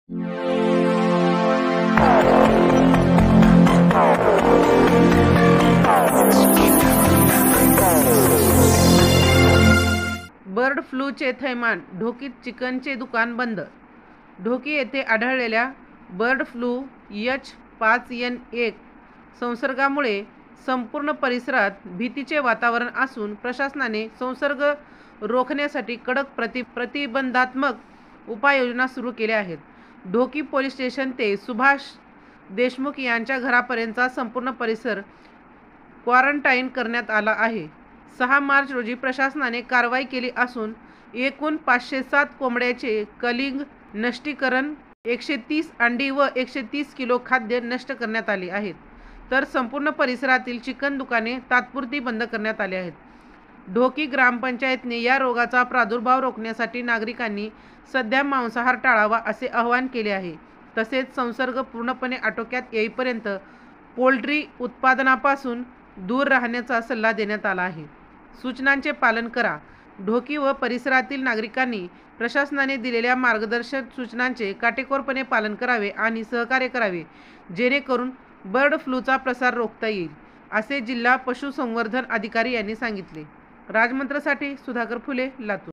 Bird फ्लूचे थैमान, ढोकीत चिकनचे दुकान बंद. ढोकी येथे आढळलेल्या बर्ड फ्लू H5N1 संसर्गामुळे संपूर्ण परिसरात भीतीचे वातावरण असून प्रशासनाने संसर्ग रोखण्यासाठी कडक प्रतिबंधात्मक उपाययोजना सुरू केल्या आहेत. ढोकी पोलीस स्टेशन ते सुभाष देशमुख यांच्या घरापर्यंतचा संपूर्ण परिसर क्वारंटाईन करण्यात आला आहे. 6 मार्च रोजी प्रशासनाने कारवाई केली असून एकूण 507 कोंबड्याचे कलिंग नष्टीकरण, 130 अंडी व 130 किलो खाद्य नष्ट करण्यात आले आहेत. तर संपूर्ण परिसरातील चिकन दुकाने तात्पुरती बंद करण्यात आली आहेत. ढोकी ग्रामपंचायतने या रोगाचा प्रादुर्भाव रोखण्यासाठी नागरिकांनी सध्या मांसाहार टाळावा असे आवाहन केले आहे. तसेच संसर्ग पूर्णपणे आटोक्यात येईपर्यंत पोल्ट्री उत्पादनापासून दूर राहण्याचा सल्ला देण्यात आला आहे. सूचनांचे पालन करा. ढोकी व परिसरातील नागरिकांनी प्रशासनाने दिलेल्या मार्गदर्शक सूचनांचे काटेकोरपणे पालन करावे आणि सहकार्य करावे, जेणेकरून बर्ड फ्लूचा प्रसार रोखता येईल, असे जिल्हा पशुसंवर्धन अधिकारी यांनी सांगितले. राजमंत्रसाठी सुधाकर फुले, लातूर.